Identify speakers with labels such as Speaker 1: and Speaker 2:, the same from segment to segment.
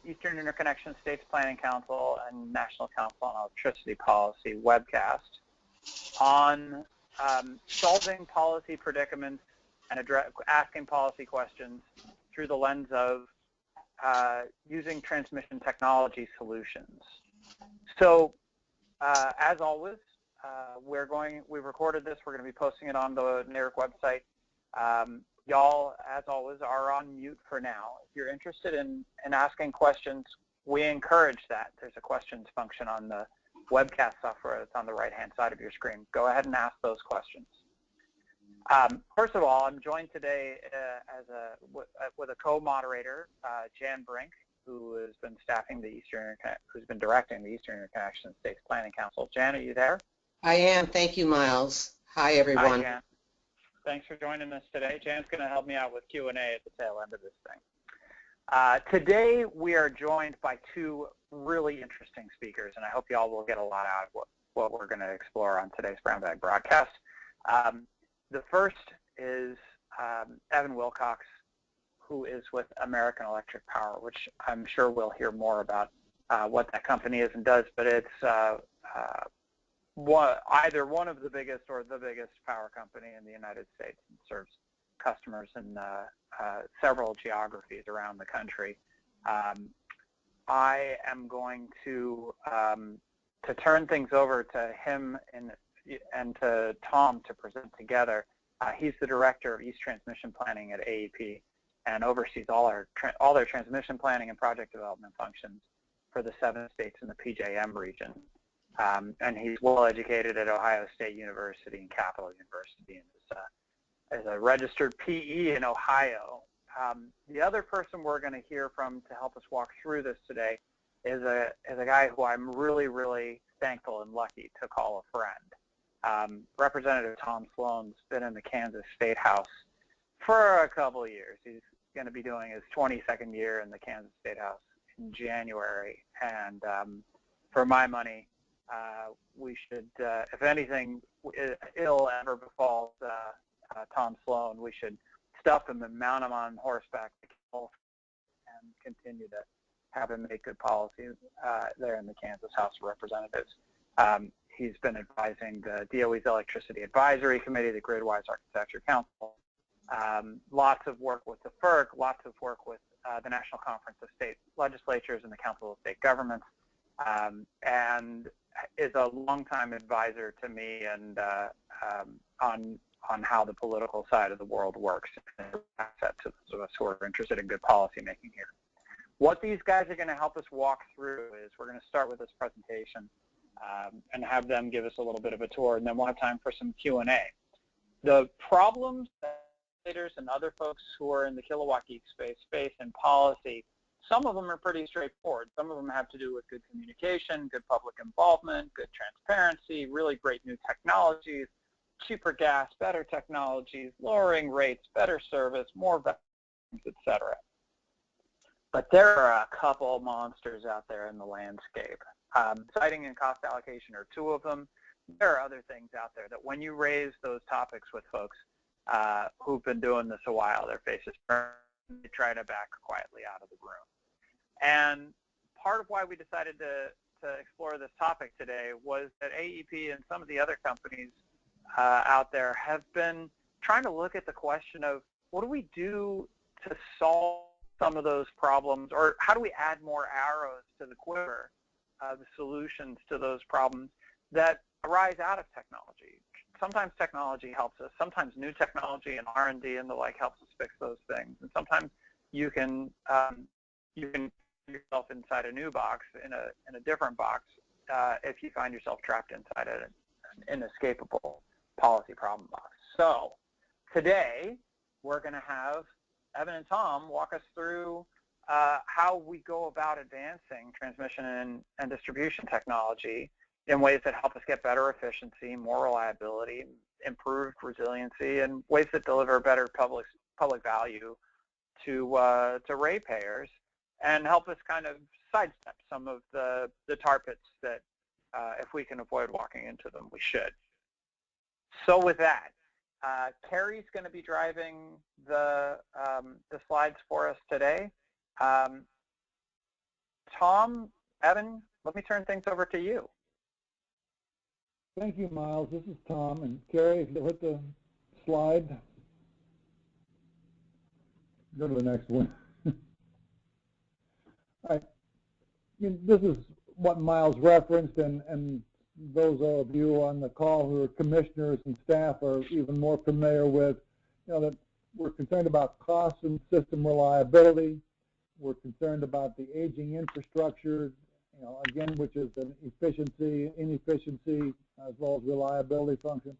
Speaker 1: Eastern Interconnection States Planning Council and National Council on Electricity Policy webcast on solving policy predicaments and asking policy questions through the lens of using transmission technology solutions. So, as always, we've recorded this. We're going to be posting it on the NARUC website. Y'all, as always, are on mute for now. If you're interested in asking questions, we encourage that. There's a questions function on the webcast software that's on the right-hand side of your screen. Go ahead and ask those questions. First of all, I'm joined today with a co-moderator, Jan Brink, who has been who's been directing the Eastern Interconnection States Planning Council. Jan, are you there?
Speaker 2: I am. Thank you, Miles. Hi, everyone.
Speaker 1: Hi, Jan. Thanks for joining us today. Jan's going to help me out with Q&A at the tail end of this thing. Today, we are joined by two really interesting speakers, and I hope y'all will get a lot out of what we're going to explore on today's Brown Bag broadcast. The first is Evan Wilcox, who is with American Electric Power, which I'm sure we'll hear more about what that company is and does, but it's either one of the biggest or the biggest power company in the United States and serves customers in several geographies around the country. I am going to turn things over to him and to Tom to present together. He's the Director of East Transmission Planning at AEP and oversees all their transmission planning and project development functions for the 7 states in the PJM region. And he's well educated at Ohio State University and Capital University, and is a registered PE in Ohio. The other person we're going to hear from to help us walk through this today is a guy who I'm really, really thankful and lucky to call a friend. Representative Tom Sloan's been in the Kansas State House for a couple of years. He's going to be doing his 22nd year in the Kansas State House in January, and for my money, we should, if anything ill ever befalls Tom Sloan, we should stuff him and mount him on horseback and continue to have him make good policy there in the Kansas House of Representatives. He's been advising the DOE's Electricity Advisory Committee, the Gridwise Architecture Council, lots of work with the FERC, lots of work with the National Conference of State Legislatures and the Council of State Governments, and is a longtime advisor to me and on how the political side of the world works, and asset to those of us who are interested in good policy making here. What these guys are going to help us walk through is we're going to start with this presentation and have them give us a little bit of a tour, and then we'll have time for some Q&A. The problems that legislators and other folks who are in the kilowatt geek space and policy, some of them are pretty straightforward. Some of them have to do with good communication, good public involvement, good transparency, really great new technologies, cheaper gas, better technologies, lowering rates, better service, more vaccines, etc. But there are a couple monsters out there in the landscape. Siting and cost allocation are two of them. There are other things out there that when you raise those topics with folks who've been doing this a while, their faces turn, they try to back quietly out of the room. And part of why we decided to explore this topic today was that AEP and some of the other companies out there have been trying to look at the question of what do we do to solve some of those problems, or how do we add more arrows to the quiver of solutions to those problems that arise out of technology. Sometimes technology helps us. Sometimes new technology and R&D and the like helps us fix those things. And sometimes you can put yourself inside a new box, in a different box, if you find yourself trapped inside an inescapable policy problem box. So today we're going to have Evan and Tom walk us through how we go about advancing transmission and distribution technology in ways that help us get better efficiency, more reliability, improved resiliency, and ways that deliver better public value to ratepayers, and help us kind of sidestep some of the tar pits that if we can avoid walking into them, we should. So with that, Carrie's going to be driving the slides for us today. Tom, Evan, let me turn things over to you.
Speaker 3: Thank you, Miles. This is Tom. And Carrie, if you'll hit the slide. Go to the next one. All right. This is what Miles referenced, and those of you on the call who are commissioners and staff are even more familiar with, that we're concerned about cost and system reliability. We're concerned about the aging infrastructure, again, which is an efficiency, inefficiency, as well as reliability function.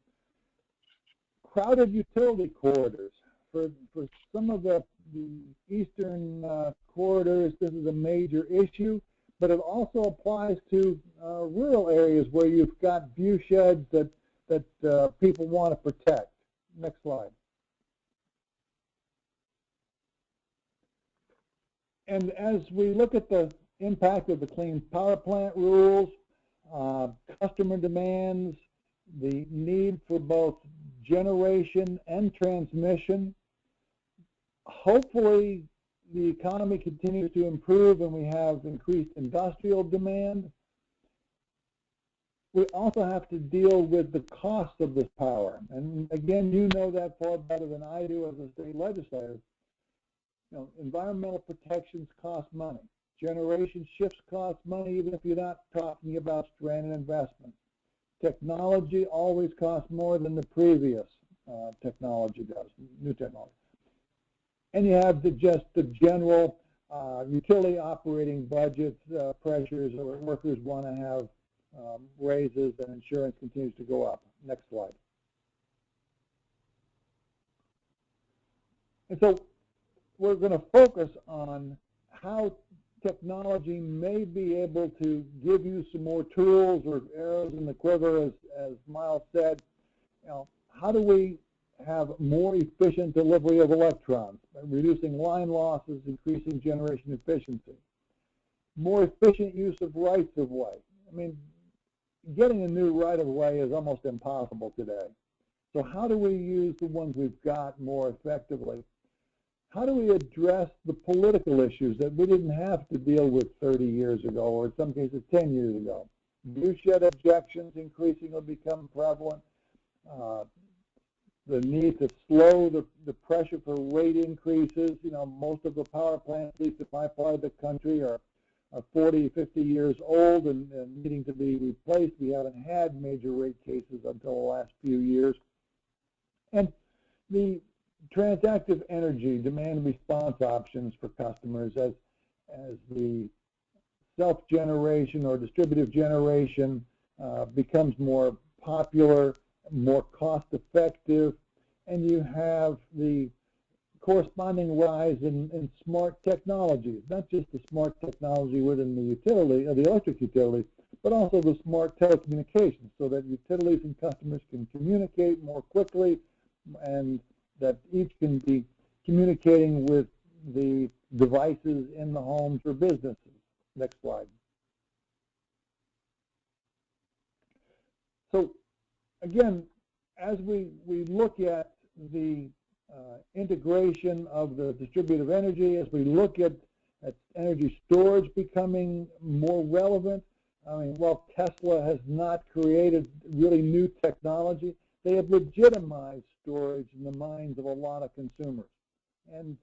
Speaker 3: Crowded utility corridors. For some of the eastern corridors, this is a major issue, but it also applies to rural areas where you've got view sheds that people want to protect. Next slide. And as we look at the impact of the Clean Power Plant rules, customer demands, the need for both generation and transmission, hopefully the economy continues to improve and we have increased industrial demand. We also have to deal with the cost of this power. And again, you know that far better than I do as a state legislator. Environmental protections cost money. Generation shifts cost money, even if you're not talking about stranded investment. Technology always costs more than the previous technology does, new technology. And you have just the general utility operating budgets pressures, where workers want to have raises and insurance continues to go up. Next slide. And so we're going to focus on how technology may be able to give you some more tools or arrows in the quiver, as Miles said. How do we have more efficient delivery of electrons, reducing line losses, increasing generation efficiency? More efficient use of rights-of-way. I mean, getting a new right-of-way is almost impossible today. So how do we use the ones we've got more effectively? How do we address the political issues that we didn't have to deal with 30 years ago, or in some cases 10 years ago? Viewshed objections increasingly become prevalent. The need to slow the pressure for rate increases. Most of the power plants, at least in my part of the country, are 40, 50 years old and needing to be replaced. We haven't had major rate cases until the last few years. And the transactive energy demand response options for customers as the self-generation or distributive generation becomes more popular, more cost-effective, and you have the corresponding rise in smart technologies, not just the smart technology within the utility, or the electric utility, but also the smart telecommunications, so that utilities and customers can communicate more quickly, and that each can be communicating with the devices in the homes or businesses. Next slide. So again, as we look at the integration of the distributive energy, as we look at energy storage becoming more relevant, I mean, while Tesla has not created really new technology, they have legitimized storage in the minds of a lot of consumers. And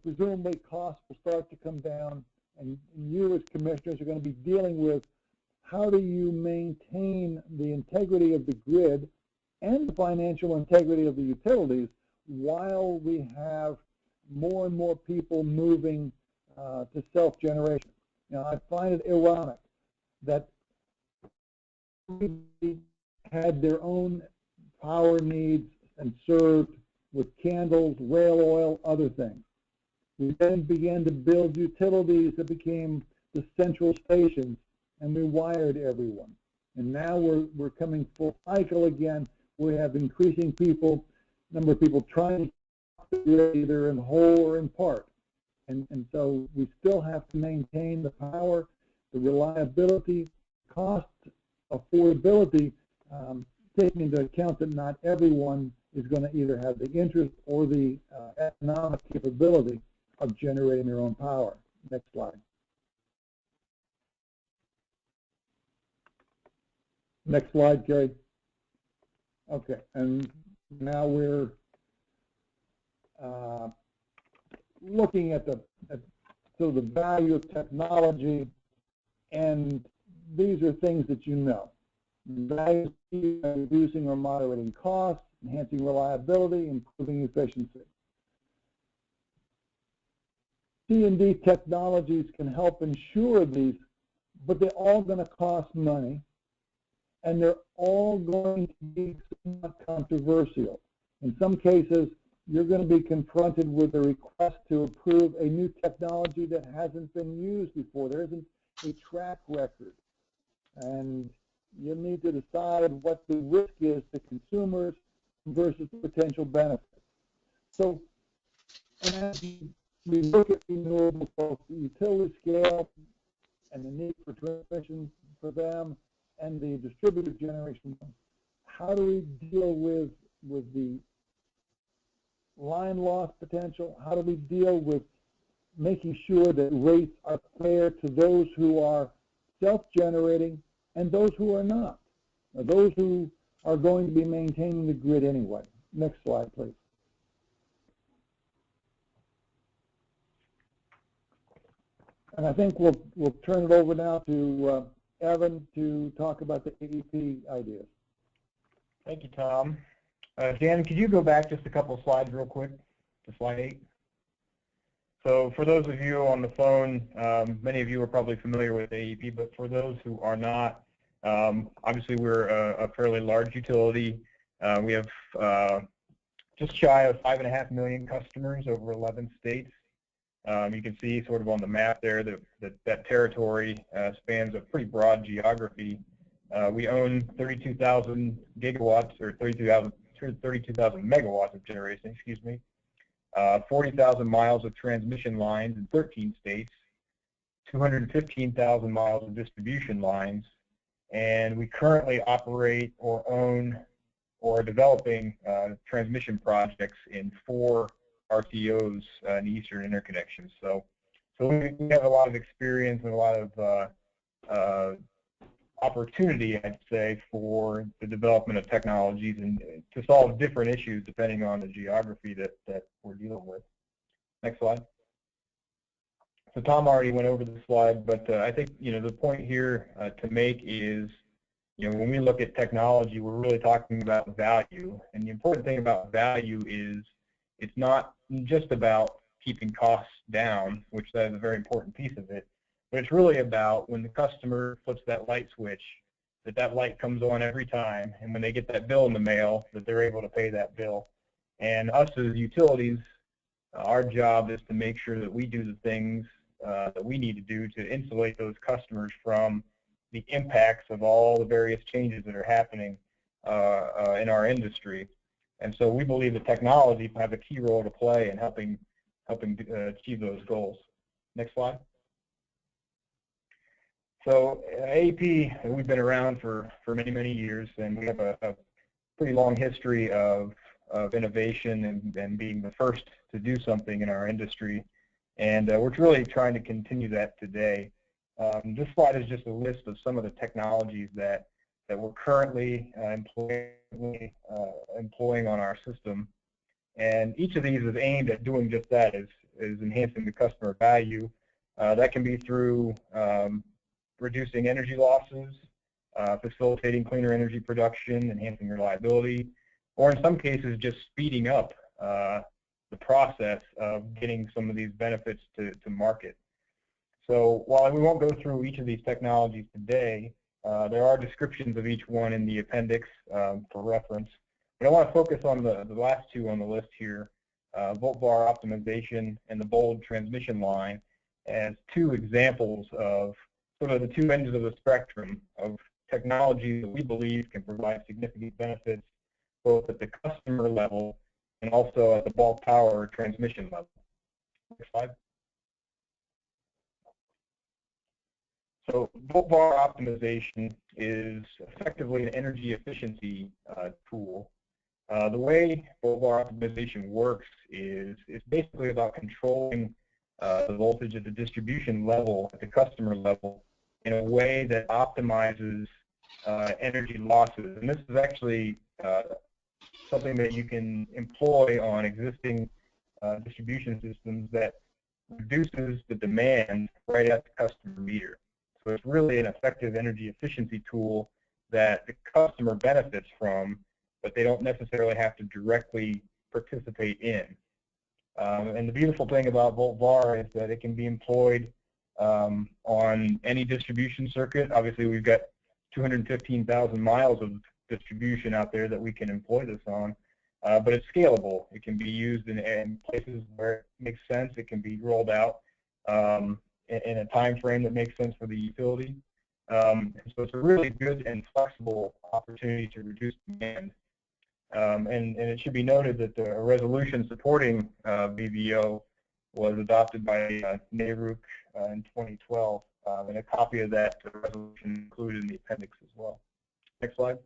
Speaker 3: presumably costs will start to come down, and you as commissioners are going to be dealing with how do you maintain the integrity of the grid and the financial integrity of the utilities while we have more and more people moving to self-generation. I find it ironic that we had their own power needs and served with candles, rail oil, other things. We then began to build utilities that became the central stations, and we wired everyone. And now we're coming full cycle again. We have increasing number of people trying to do either in whole or in part. And so we still have to maintain the power, the reliability, cost, affordability, taking into account that not everyone is going to either have the interest or the economic capability of generating their own power. Next slide. Next slide, Kerry. Okay, and now we're looking at the value of technology, and these are things that you know. Value is reducing or moderating costs, enhancing reliability, improving efficiency. C&D technologies can help ensure these, but they're all going to cost money, and they're all going to be somewhat controversial. In some cases, you're going to be confronted with a request to approve a new technology that hasn't been used before. There isn't a track record, and you need to decide what the risk is to consumers versus the potential benefits. So, as we look at renewables, both the utility scale and the need for transmission for them, and the distributed generation, how do we deal with the line loss potential? How do we deal with making sure that rates are fair to those who are self-generating and those who are not, those who are going to be maintaining the grid anyway? Next slide, please. And I think we'll turn it over now to Evan to talk about the AEP ideas.
Speaker 4: Thank you, Tom. Jan, could you go back just a couple of slides real quick to slide 8? So for those of you on the phone, many of you are probably familiar with AEP, but for those who are not, obviously we're a fairly large utility. We have just shy of 5.5 million customers over 11 states. You can see sort of on the map there that territory spans a pretty broad geography. We own 32,000 gigawatts, or 32,000 megawatts of generation, excuse me, 40,000 miles of transmission lines in 13 states, 215,000 miles of distribution lines, and we currently operate or own or are developing transmission projects in 4 RTOs in the Eastern Interconnection. So we have a lot of experience and a lot of opportunity, I'd say, for the development of technologies and to solve different issues depending on the geography that we're dealing with. Next slide. So Tom already went over the slide, but I think the point here to make is, when we look at technology, we're really talking about value, and the important thing about value is it's not just about keeping costs down, which that is a very important piece of it, but it's really about when the customer flips that light switch, that light comes on every time, and when they get that bill in the mail, that they're able to pay that bill. And us as utilities, our job is to make sure that we do the things that we need to do to insulate those customers from the impacts of all the various changes that are happening in our industry. And so we believe that technology has a key role to play in helping achieve those goals. Next slide. So AEP, we've been around for many, many years, and we have a pretty long history of innovation and being the first to do something in our industry. And we're really trying to continue that today. This slide is just a list of some of the technologies that we're currently employing on our system. And each of these is aimed at doing just that, is enhancing the customer value. That can be through reducing energy losses, facilitating cleaner energy production, enhancing reliability, or in some cases just speeding up the process of getting some of these benefits to market. So while we won't go through each of these technologies today, there are descriptions of each one in the appendix for reference. But I want to focus on the last two on the list here, Volt-Var optimization and the bold transmission line, as 2 examples of sort of the 2 ends of the spectrum of technology that we believe can provide significant benefits both at the customer level and also at the bulk power transmission level. Next slide. So Volt-Var optimization is effectively an energy efficiency tool. The way Volt-Var optimization works is it's basically about controlling the voltage at the distribution level, at the customer level, in a way that optimizes energy losses. And this is actually something that you can employ on existing distribution systems that reduces the demand right at the customer meter. So it's really an effective energy efficiency tool that the customer benefits from, but they don't necessarily have to directly participate in. And the beautiful thing about Volt-Var is that it can be employed on any distribution circuit. Obviously, we've got 215,000 miles of distribution out there that we can employ this on, but it's scalable. It can be used in places where it makes sense. It can be rolled out in a time frame that makes sense for the utility. So it's a really good and flexible opportunity to reduce demand. And it should be noted that the resolution supporting VVO was adopted by NARUC in 2012, and a copy of that resolution included in the appendix as well. Next slide.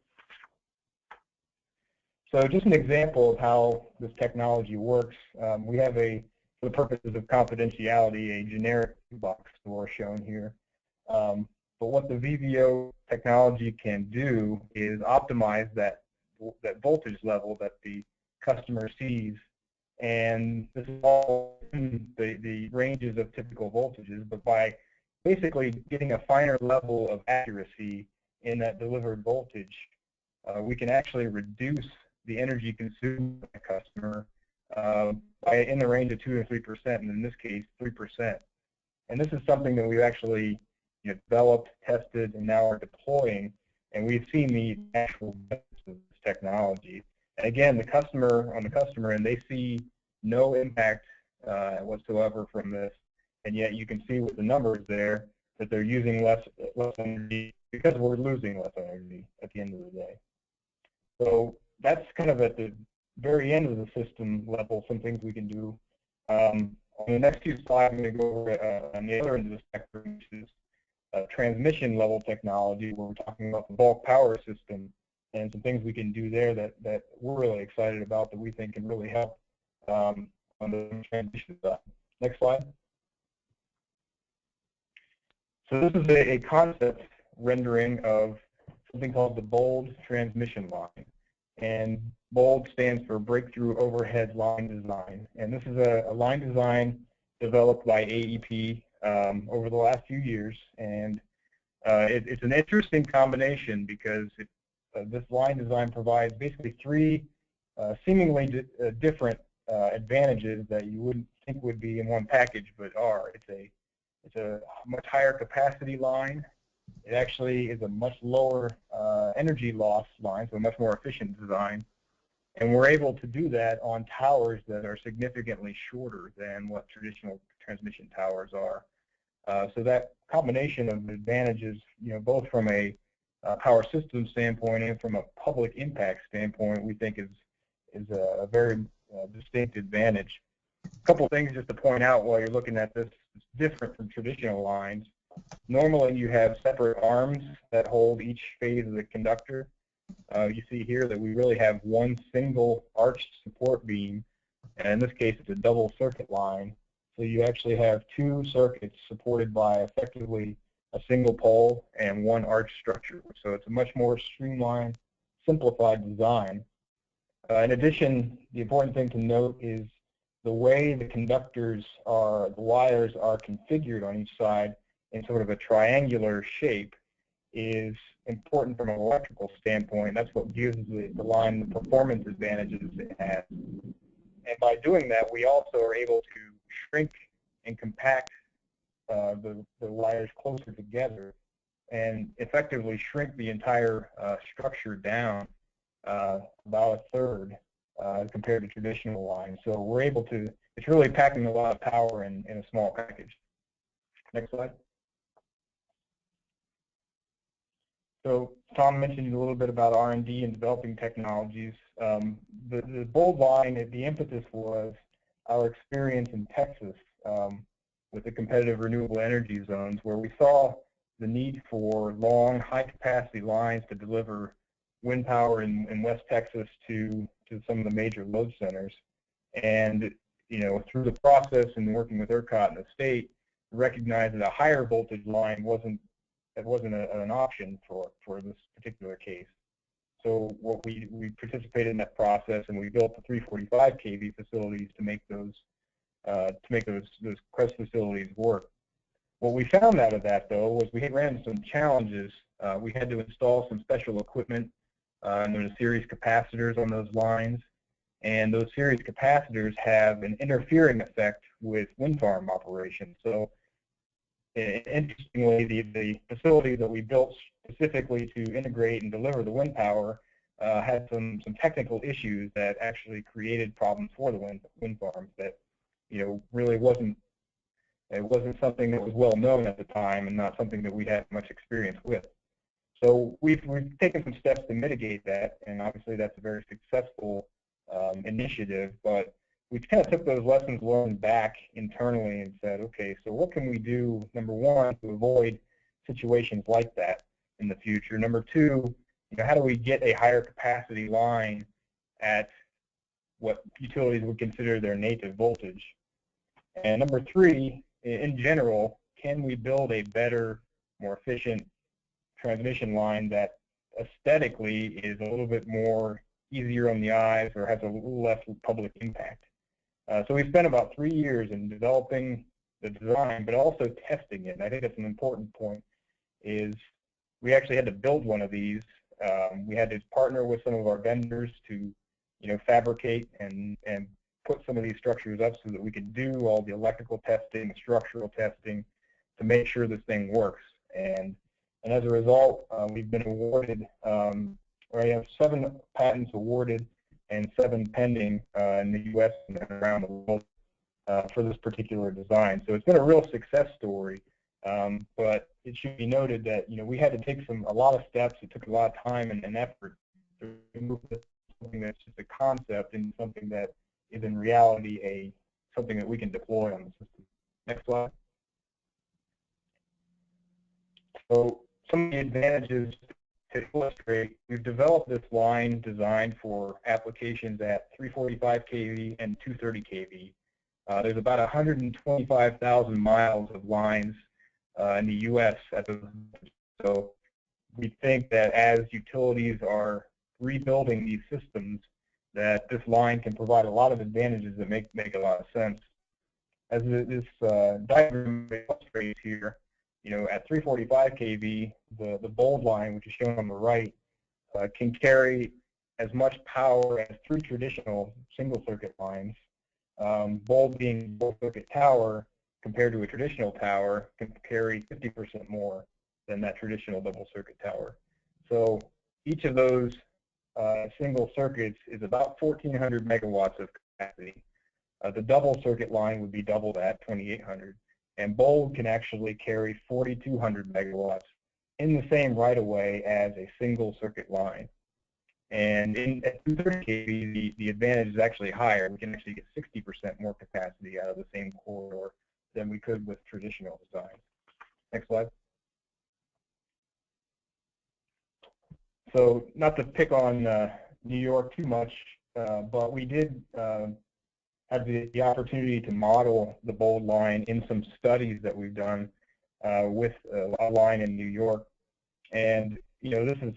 Speaker 4: So just an example of how this technology works, we have for the purposes of confidentiality, a generic box score shown here. But what the VVO technology can do is optimize that voltage level that the customer sees, and this is all in the ranges of typical voltages, but by basically getting a finer level of accuracy in that delivered voltage, we can actually reduce the energy consumed by the customer in the range of 2 to 3%, and in this case 3%. And this is something that we've actually developed, tested, and now are deploying, and we've seen the actual benefits of this technology. And again, the customer end, they see no impact whatsoever from this, and yet you can see with the numbers there that they're using less energy because we're losing less energy at the end of the day. So that's kind of at the very end of the system level, some things we can do. On the next few slides, I'm going to go over on the other end of the spectrum, which is transmission level technology, where we're talking about the bulk power system and some things we can do there that we're really excited about, that we think can really help on the transmission side. Next slide. So this is a concept rendering of something called the BOLD transmission line. And BOLD stands for Breakthrough Overhead Line Design. And this is a line design developed by AEP over the last few years. And it's an interesting combination because this line design provides basically three seemingly different advantages that you wouldn't think would be in one package, but are. It's a much higher capacity line. It actually is a much lower energy loss line, so a much more efficient design. And we're able to do that on towers that are significantly shorter than what traditional transmission towers are. So that combination of advantages, both from a power system standpoint and from a public impact standpoint, we think is a very distinct advantage. A couple things just to point out while you're looking at this. It's different from traditional lines. Normally you have separate arms that hold each phase of the conductor. You see here that we really have one single arched support beam, and in this case it's a double circuit line. So you actually have two circuits supported by effectively a single pole and one arch structure. So it's a much more streamlined, simplified design. In addition, the important thing to note is the way the the wires are configured on each side in sort of a triangular shape is important from an electrical standpoint. That's what gives the line the performance advantages it has. And by doing that, we also are able to shrink and compact the wires closer together and effectively shrink the entire structure down about a third compared to traditional lines. So we're able to, it's really packing a lot of power in a small package. Next slide. So Tom mentioned a little bit about R&D and developing technologies. The BOLD line, the impetus was our experience in Texas with the competitive renewable energy zones, where we saw the need for long, high-capacity lines to deliver wind power in West Texas to some of the major load centers. And through the process and working with ERCOT and the state, recognized that a higher voltage line wasn't an option for this particular case. So what we participated in that process, and we built the 345 kV facilities to make those CREST facilities work. What we found out of that, though, was we ran into some challenges. We had to install some special equipment, known as series capacitors on those lines, and those series capacitors have an interfering effect with wind farm operation. So interestingly, the facility that we built specifically to integrate and deliver the wind power had some technical issues that actually created problems for the wind farms that, really wasn't something that was well known at the time and not something that we had much experience with. So we've taken some steps to mitigate that, and obviously that's a very successful initiative, but we kind of took those lessons learned back internally and said, okay, so what can we do, number one, to avoid situations like that in the future? Number two, how do we get a higher capacity line at what utilities would consider their native voltage? And number three, in general, can we build a better, more efficient transmission line that aesthetically is a little bit more easier on the eyes or has a little less public impact? So we spent about 3 years in developing the design, but also testing it. And I think that's an important point, is we actually had to build one of these. We had to partner with some of our vendors to, fabricate and put some of these structures up so that we could do all the electrical testing, the structural testing, to make sure this thing works. And as a result, we've been awarded, we have 7 patents awarded and 7 pending in the U.S. and around the world for this particular design. So it's been a real success story. But it should be noted that we had to take a lot of steps. It took a lot of time and effort to move something that's just a concept into something that is in reality something that we can deploy on the system. Next slide. So some of the advantages to illustrate, we've developed this line designed for applications at 345 kV and 230 kV. There's about 125,000 miles of lines in the U.S. So we think that as utilities are rebuilding these systems, that this line can provide a lot of advantages that make a lot of sense. As this diagram illustrates here, at 345 kV, the bold line, which is shown on the right, can carry as much power as 3 traditional single circuit lines. Bold being bold circuit tower, compared to a traditional tower, can carry 50% more than that traditional double circuit tower. So each of those single circuits is about 1,400 megawatts of capacity. The double circuit line would be double that, 2,800. And bold can actually carry 4,200 megawatts in the same right-of-way as a single circuit line. And at 230 kV, the advantage is actually higher. We can actually get 60% more capacity out of the same corridor than we could with traditional designs. Next slide. So not to pick on New York too much, but we did have the opportunity to model the bold line in some studies that we've done with a line in New York. And this is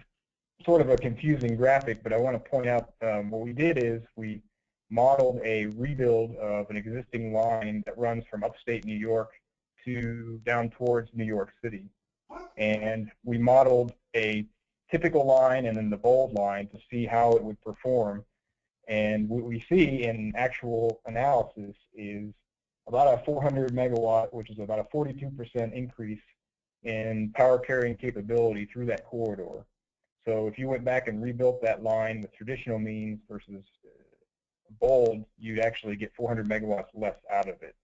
Speaker 4: sort of a confusing graphic, but I want to point out what we did is we modeled a rebuild of an existing line that runs from upstate New York to down towards New York City. And we modeled a typical line and then the bold line to see how it would perform. And what we see in actual analysis is about a 400 megawatt, which is about a 42% increase in power carrying capability through that corridor. So if you went back and rebuilt that line with traditional means versus bold, you'd actually get 400 megawatts less out of it.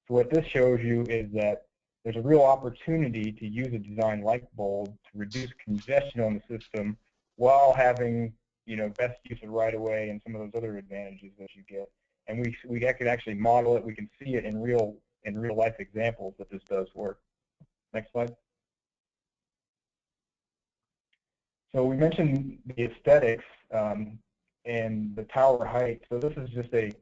Speaker 4: So what this shows you is that there's a real opportunity to use a design like bold to reduce congestion on the system while having best use of right-of-way and some of those other advantages that you get. And we could actually model it. We can see it in real life examples that this does work. Next slide. So we mentioned the aesthetics and the tower height. So this is just a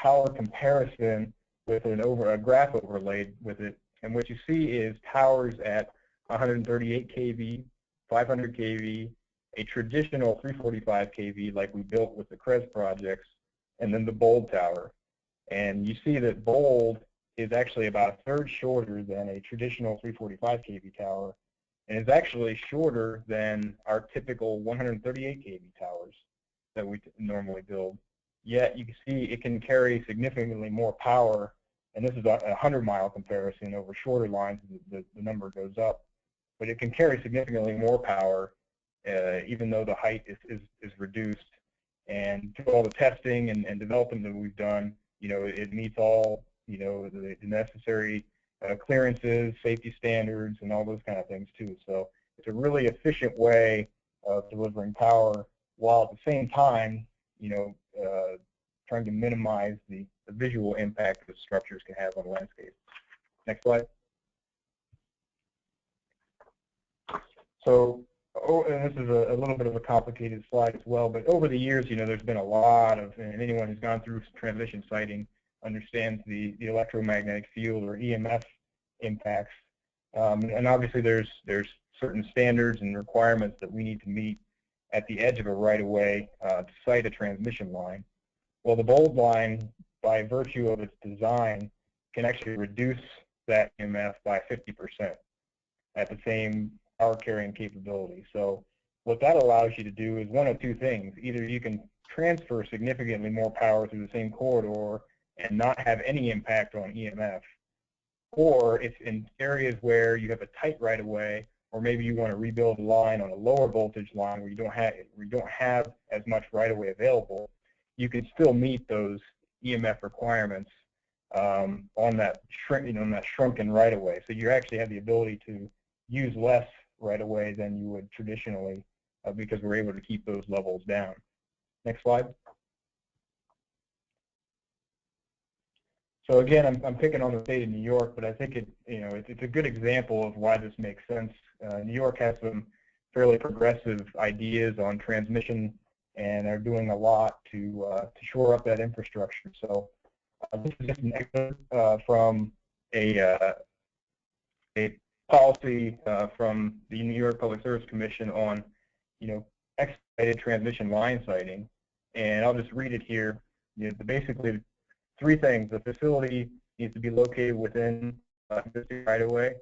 Speaker 4: tower comparison with a graph overlaid with it. And what you see is towers at 138 kV, 500 kV, a traditional 345 kV like we built with the CREZ projects, and then the Bold tower. And you see that Bold is actually about a third shorter than a traditional 345 kV tower, and is actually shorter than our typical 138 kV towers that we normally build. Yet you can see it can carry significantly more power, and this is a 100-mile comparison. Over shorter lines, the number goes up, but it can carry significantly more power even though the height is reduced. And through all the testing and development that we've done, it meets all the necessary clearances, safety standards, and all those kind of things too. So it's a really efficient way of delivering power, while at the same time, trying to minimize the visual impact that structures can have on the landscape. Next slide. So, and this is a little bit of a complicated slide as well, but over the years, there's been a lot of, and anyone who's gone through transmission siting understands the electromagnetic field or EMF impacts. And obviously there's certain standards and requirements that we need to meet at the edge of a right-of-way to site a transmission line. Well, the Bold line, by virtue of its design, can actually reduce that EMF by 50% at the same power carrying capability. So what that allows you to do is one of two things. Either you can transfer significantly more power through the same corridor and not have any impact on EMF, or if in areas where you have a tight right-of-way, or maybe you want to rebuild a line on a lower voltage line where you don't have as much right-of-way available, you can still meet those EMF requirements on that shrunken right-of-way. So you actually have the ability to use less right-of-way than you would traditionally because we're able to keep those levels down. Next slide. So again, I'm picking on the state of New York, but I think it's a good example of why this makes sense. New York has some fairly progressive ideas on transmission, and are doing a lot to shore up that infrastructure. So this is just an excerpt from a policy from the New York Public Service Commission on expedited transmission line siting, and I'll just read it here. Basically, three things: the facility needs to be located within existing right-of-way.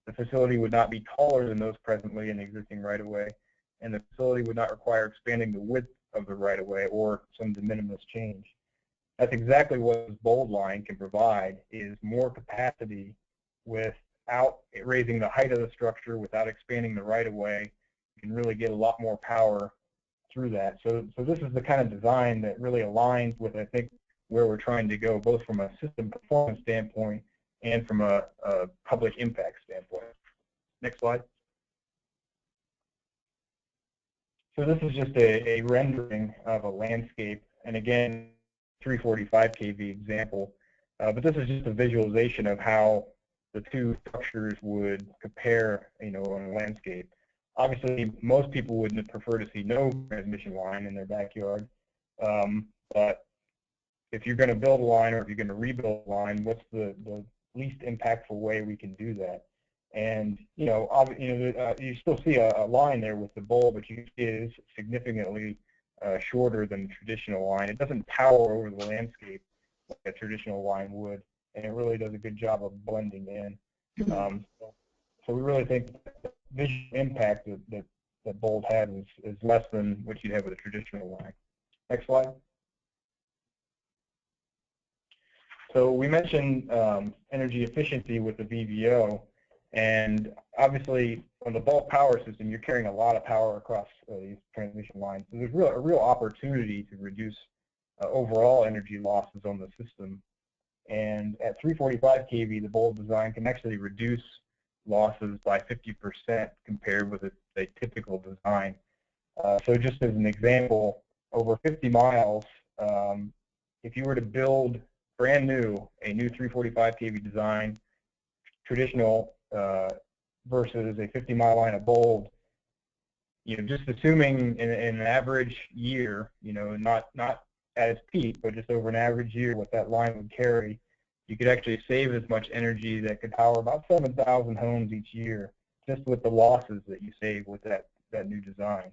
Speaker 4: The facility would not be taller than those presently in the existing right-of-way, and the facility would not require expanding the width of the right-of-way or some de minimis change. That's exactly what this Bold line can provide: is more capacity without raising the height of the structure, without expanding the right-of-way. You can really get a lot more power through that. So this is the kind of design that really aligns with, I think, where we're trying to go, both from a system performance standpoint and from a public impact standpoint. Next slide. So this is just a rendering of a landscape, and again, 345 kV example, but this is just a visualization of how the two structures would compare, on a landscape. Obviously, most people would prefer to see no transmission line in their backyard, but if you're going to build a line, or if you're going to rebuild a line, what's the least impactful way we can do that? And you still see a line there with the Bold, but you can see it is significantly shorter than the traditional line. It doesn't tower over the landscape like a traditional line would, and it really does a good job of blending in. So we really think the visual impact that Bold has is less than what you'd have with a traditional line. Next slide. So we mentioned energy efficiency with the VVO, and obviously on the bulk power system, you're carrying a lot of power across these transmission lines. So there's a real opportunity to reduce overall energy losses on the system. And at 345 kV, the Bold design can actually reduce losses by 50% compared with a typical design. So just as an example, over 50 miles, if you were to build brand new, a new 345 kV design, traditional versus a 50-mile line of Bold, just assuming in an average year, not at its peak, but just over an average year, what that line would carry, you could actually save as much energy that could power about 7,000 homes each year just with the losses that you save with that new design.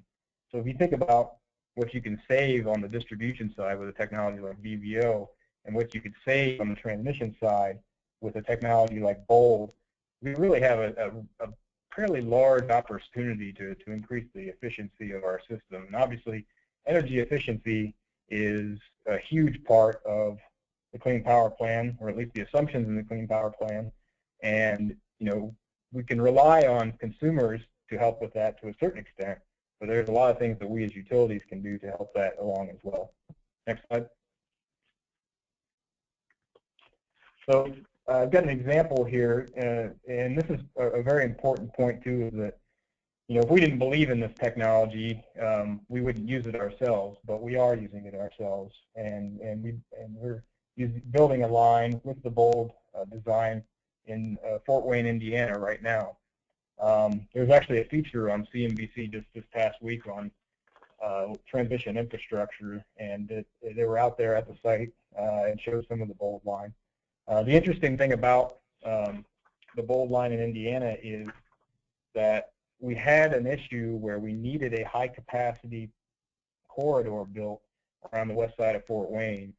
Speaker 4: So if you think about what you can save on the distribution side with a technology like VVO and what you could save on the transmission side with a technology like Bold, we really have a fairly large opportunity to increase the efficiency of our system. And obviously, energy efficiency is a huge part of the Clean Power Plan, or at least the assumptions in the Clean Power Plan. And we can rely on consumers to help with that to a certain extent, but there's a lot of things that we as utilities can do to help that along as well. Next slide. So I've got an example here, and this is a very important point too, is that if we didn't believe in this technology, we wouldn't use it ourselves, but we are using it ourselves, and we're building a line with the Bold design in Fort Wayne, Indiana right now. There's actually a feature on CNBC just this past week on transmission infrastructure, and they were out there at the site and showed some of the Bold line. The interesting thing about the Bold line in Indiana is that we had an issue where we needed a high-capacity corridor built around the west side of Fort Wayne.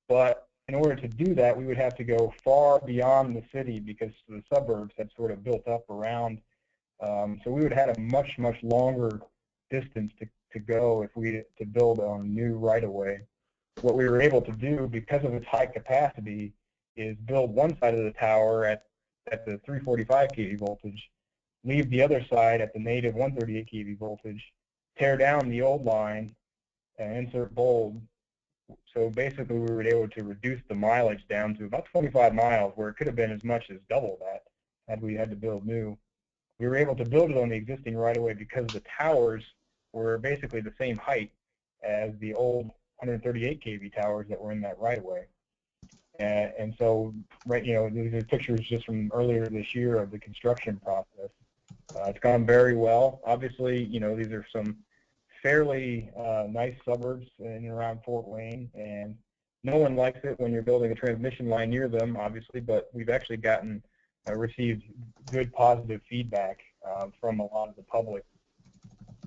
Speaker 4: But in order to do that, we would have to go far beyond the city because the suburbs had sort of built up around. So we would have had a much, much longer distance to go if we to build on new right-of-way. What we were able to do, because of its high capacity, is build one side of the tower at the 345 kV voltage, leave the other side at the native 138 kV voltage, tear down the old line, and insert Bold. So basically, we were able to reduce the mileage down to about 25 miles, where it could have been as much as double that had we had to build new. We were able to build it on the existing right-of-way because the towers were basically the same height as the old 138 kV towers that were in that right-of-way. And so, these are pictures just from earlier this year of the construction process. It's gone very well. Obviously, these are some fairly nice suburbs in and around Fort Wayne, and no one likes it when you're building a transmission line near them, obviously, but we've actually received good positive feedback from a lot of the public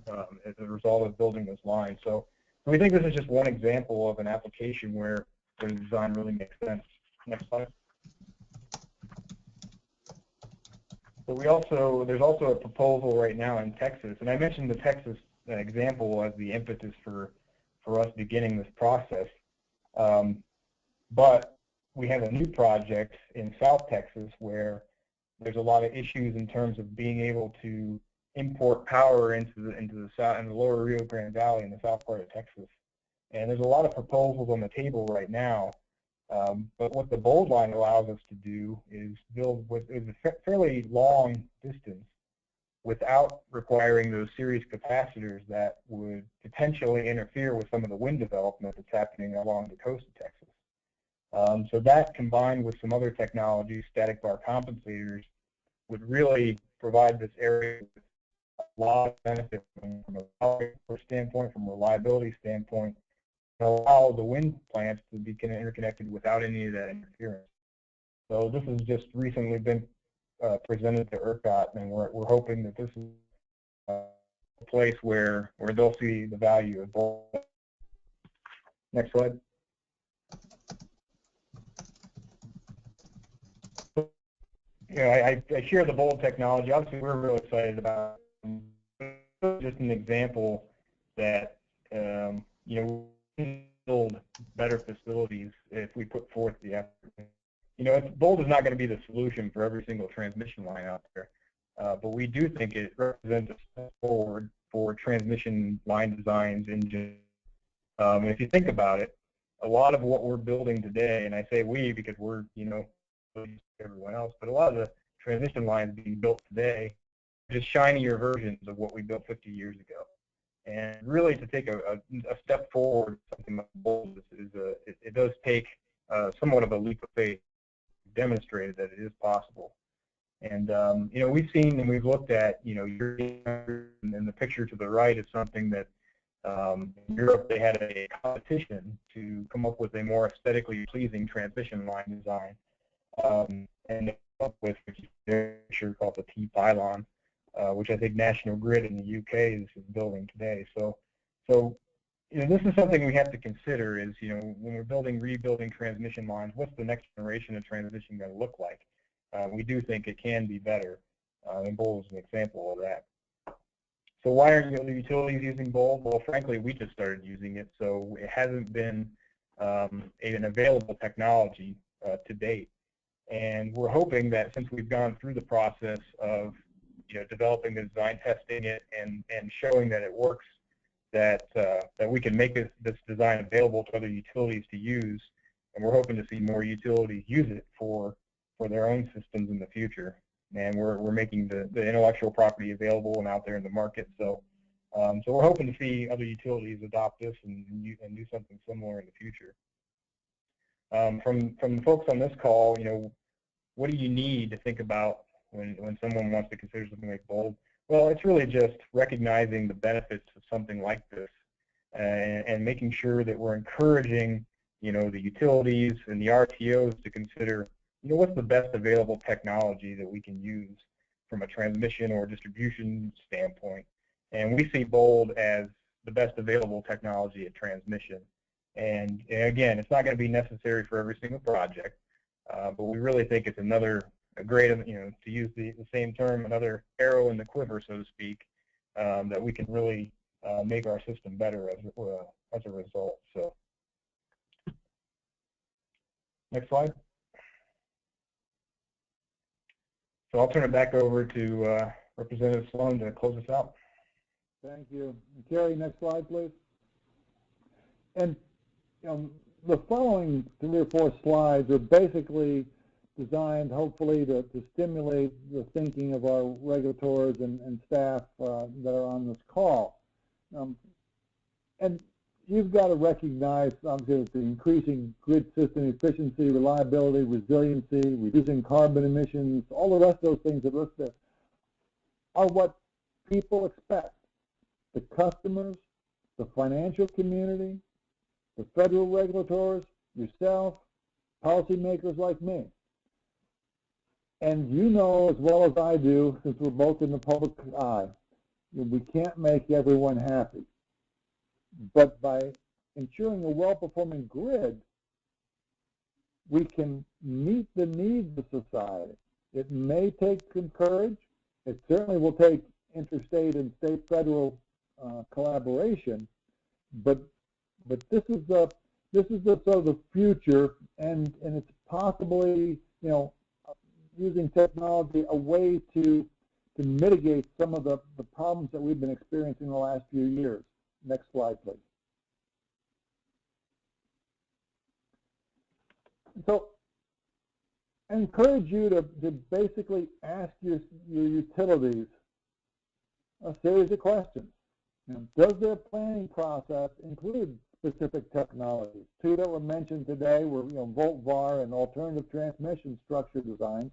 Speaker 4: as a result of building this line. So we think this is just one example of an application where the design really makes sense. Next slide. So there's also a proposal right now in Texas, and I mentioned the Texas example as the impetus for us beginning this process. But we have a new project in South Texas where there's a lot of issues in terms of being able to import power into the lower Rio Grande Valley in the south part of Texas. And there's a lot of proposals on the table right now. But what the Bold line allows us to do is build with a fairly long distance without requiring those series capacitors that would potentially interfere with some of the wind development that's happening along the coast of Texas. So that, combined with some other technologies, static bar compensators, would really provide this area with a lot of benefit from a power standpoint, from a reliability standpoint, and allow the wind plants to be interconnected without any of that interference. So this has just recently been presented to ERCOT, and we're hoping that this is a place where they'll see the value of both. Next slide. I share the Bold technology. Obviously, we're really excited about it. Just an example that we build better facilities if we put forth the effort. Bold is not going to be the solution for every single transmission line out there, but we do think it represents a step forward for transmission line designs in general. If you think about it, a lot of what we're building today, and I say we because we're, everyone else, but a lot of the transmission lines being built today are just shinier versions of what we built 50 years ago. And really, to take a step forward, something like Bold it does take somewhat of a leap of faith. Demonstrated that it is possible. And we've seen and we've looked at, and the picture to the right is something that in Europe they had a competition to come up with a more aesthetically pleasing transmission line design. And up with, which is a picture called the T-pylon, which I think National Grid in the UK is building today. So this is something we have to consider is, when we're rebuilding transmission lines, what's the next generation of transmission going to look like? We do think it can be better, and Bold is an example of that. So why aren't the utilities using Bold? Well, frankly, we just started using it, so it hasn't been an available technology to date. And we're hoping that since we've gone through the process of developing the design, testing it, and showing that it works, that we can make this design available to other utilities to use, and we're hoping to see more utilities use it for their own systems in the future. And we're making the intellectual property available and out there in the market. So we're hoping to see other utilities adopt this and do something similar in the future. From the folks on this call, what do you need to think about when someone wants to consider something like Bold? Well, it's really just recognizing the benefits of something like this and making sure that we're encouraging, the utilities and the RTOs to consider, what's the best available technology that we can use from a transmission or distribution standpoint. And we see Bold as the best available technology at transmission. And again, it's not going to be necessary for every single project, but we really think it's a great, to use the same term, another arrow in the quiver, so to speak, that we can really make our system better as a result. So, next slide. So I'll turn it back over to Representative Sloan to close us out.
Speaker 3: Thank you. Carrie, next slide, please. And the following 3 or 4 slides are basically designed, hopefully, to stimulate the thinking of our regulators and staff that are on this call. And you've got to recognize, obviously, the increasing grid system efficiency, reliability, resiliency, reducing carbon emissions, all the rest of those things that are listed are what people expect. The customers, the financial community, the federal regulators, yourself, policymakers like me. And you know as well as I do, since we're both in the public eye, we can't make everyone happy. But by ensuring a well-performing grid, we can meet the needs of society. It may take some courage. It certainly will take interstate and state-federal collaboration. But this is the sort of the future, and it's possibly using technology a way to mitigate some of the problems that we've been experiencing the last few years. Next slide, please. So I encourage you to basically ask your utilities a series of questions. Does their planning process include specific technologies? 2 that were mentioned today were Volt-Var and alternative transmission structure designs.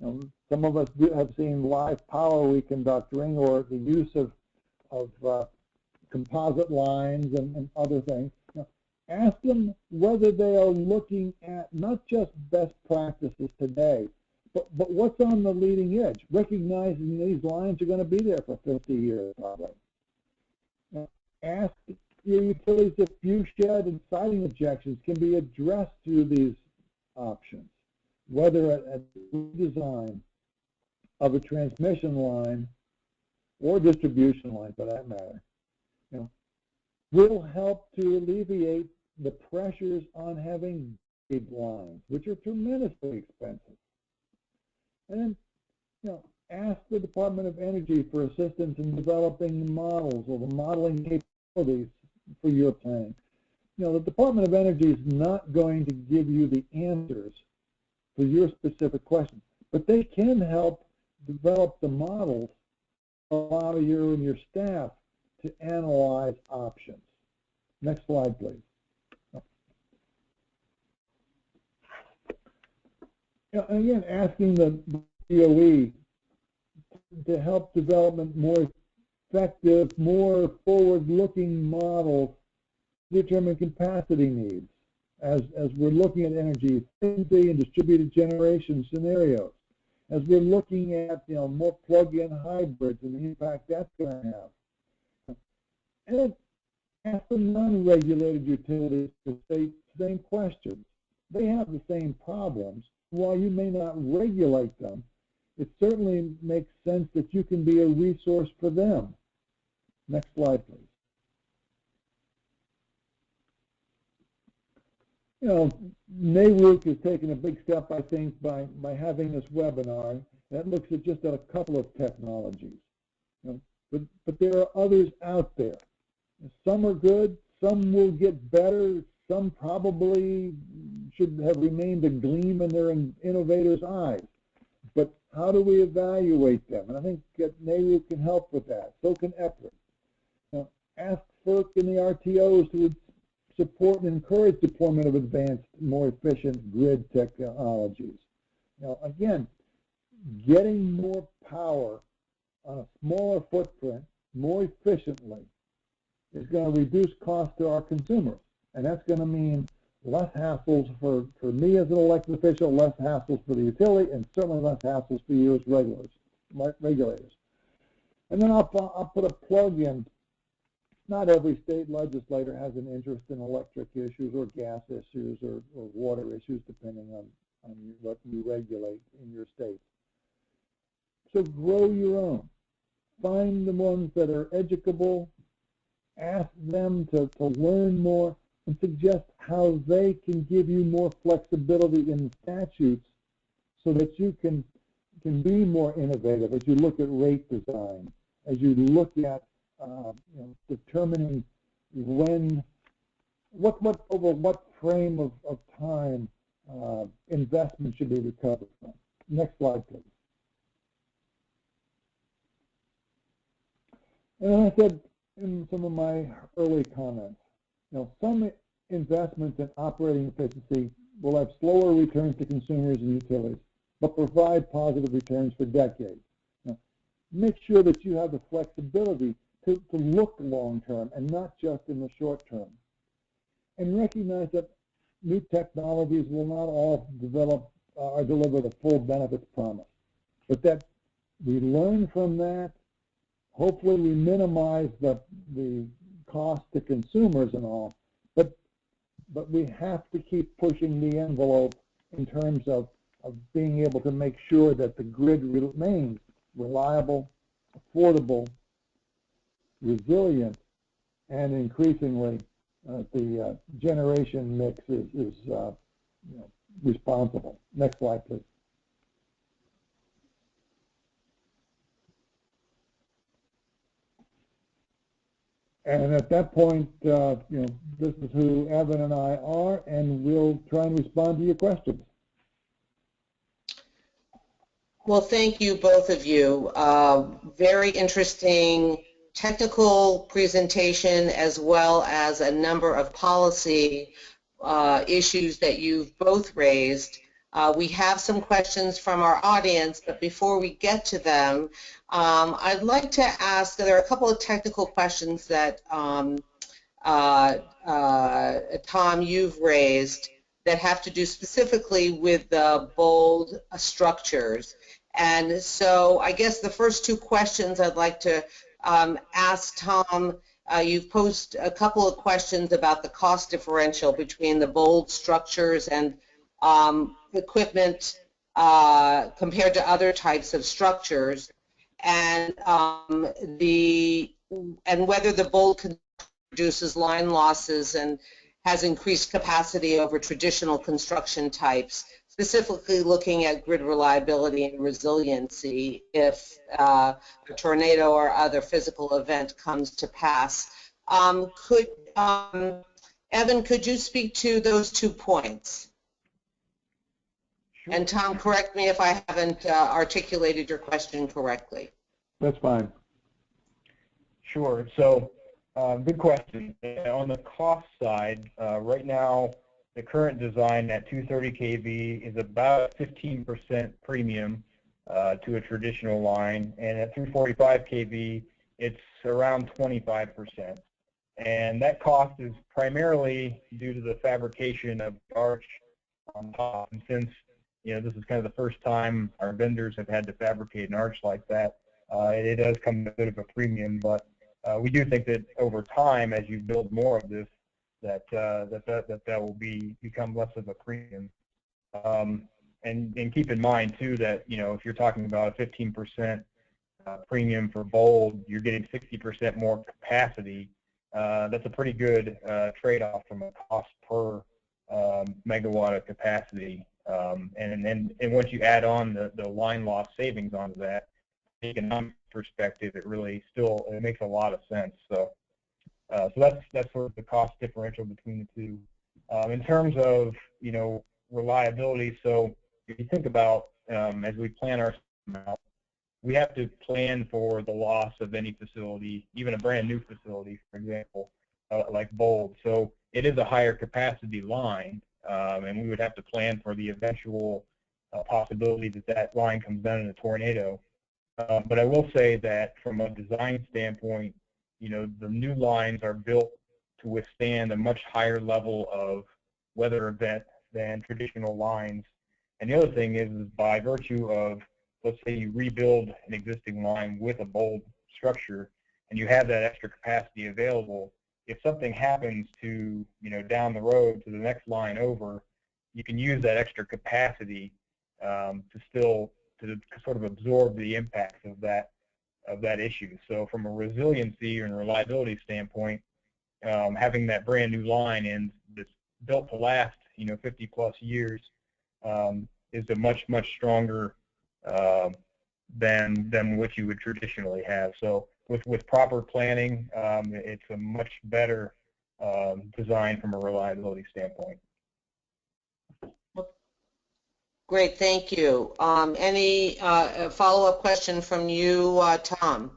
Speaker 3: Some of us have seen live power reconductoring or the use of composite lines and other things. Ask them whether they are looking at not just best practices today, but what's on the leading edge, recognizing these lines are going to be there for 50 years probably. Ask your utilities if view shed and siding objections can be addressed through these options, whether at design of a transmission line or distribution line for that matter, will help to alleviate the pressures on having big lines, which are tremendously expensive. And then, ask the Department of Energy for assistance in developing the models or the modeling capabilities for your planning. The Department of Energy is not going to give you the answers for your specific question, but they can help develop the models, allow you and your staff to analyze options. Next slide, please. Again, asking the DOE to help development more effective, more forward-looking models to determine capacity needs. as we're looking at energy efficiency and distributed generation scenarios, as we're looking at more plug-in hybrids and the impact that's going to have. And then ask the non-regulated utilities to state the same questions. They have the same problems. While you may not regulate them, it certainly makes sense that you can be a resource for them. Next slide, please. NARUC has taken a big step, I think, by having this webinar that looks at just a couple of technologies. But there are others out there. Some are good, some will get better, some probably should have remained a gleam in their innovators' eyes. But how do we evaluate them? And I think that NARUC can help with that. So can EPRIC. Ask FERC and the RTOs to support and encourage deployment of advanced, more efficient grid technologies. Again, getting more power on a smaller footprint more efficiently is going to reduce costs to our consumers. And that's going to mean less hassles for me as an elected official, less hassles for the utility, and certainly less hassles for you as regulators. And then I'll put a plug in. Not every state legislator has an interest in electric issues or gas issues or water issues, depending on what you regulate in your state. So grow your own. Find the ones that are educable. Ask them to learn more and suggest how they can give you more flexibility in the statutes so that you can be more innovative as you look at rate design, as you look at determining over what frame of time investment should be recovered from. Next slide, please. And I said in some of my early comments, some investments in operating efficiency will have slower returns to consumers and utilities, but provide positive returns for decades. Make sure that you have the flexibility to look long-term and not just in the short term. And recognize that new technologies will not all deliver the full benefits promised, but that we learn from that. Hopefully we minimize the cost to consumers and all, but we have to keep pushing the envelope in terms of being able to make sure that the grid remains reliable, affordable, resilient, and increasingly the generation mix is responsible. Next slide, please. And at that point, this is who Evan and I are, and we'll try and respond to your questions.
Speaker 2: Well, thank you, both of you. Very interesting technical presentation, as well as a number of policy issues that you've both raised. We have some questions from our audience, but before we get to them, I'd like to ask, there are a couple of technical questions that Tom, you've raised that have to do specifically with the bold structures. And so I guess the first two questions I'd like to ask Tom, you've posed a couple of questions about the cost differential between the bold structures and equipment compared to other types of structures, and whether the bold reduces line losses and has increased capacity over traditional construction types, specifically looking at grid reliability and resiliency if a tornado or other physical event comes to pass. Evan, could you speak to those 2 points? Sure. And Tom, correct me if I haven't articulated your question correctly.
Speaker 3: That's fine.
Speaker 4: Sure. So, good question. On the cost side, right now, the current design at 230 kV is about 15% premium to a traditional line, and at 345 kV, it's around 25%. And that cost is primarily due to the fabrication of the arch on top. And since this is kind of the first time our vendors have had to fabricate an arch like that, it does come at a bit of a premium. But we do think that over time, as you build more of this, that will become less of a premium. And keep in mind too that if you're talking about a 15% premium for bold, you're getting 60% more capacity. That's a pretty good trade-off from a cost per megawatt of capacity. And once you add on the line loss savings onto that, from an economic perspective, it makes a lot of sense. So that's sort of the cost differential between the two. In terms of reliability, so if you think about as we plan our system out, we have to plan for the loss of any facility, even a brand new facility, for example, like Bold. So it is a higher capacity line, and we would have to plan for the eventual possibility that line comes down in a tornado. But I will say that from a design standpoint, the new lines are built to withstand a much higher level of weather event than traditional lines. And the other thing is by virtue of, let's say you rebuild an existing line with a bold structure and you have that extra capacity available, if something happens to, down the road to the next line over, you can use that extra capacity to sort of absorb the impacts of that issue. So from a resiliency and reliability standpoint, having that brand new line and that's built to last, 50 plus years is a much stronger than what you would traditionally have. So with proper planning, it's a much better design from a reliability standpoint.
Speaker 2: Great, thank you. Any follow-up question from you, Tom?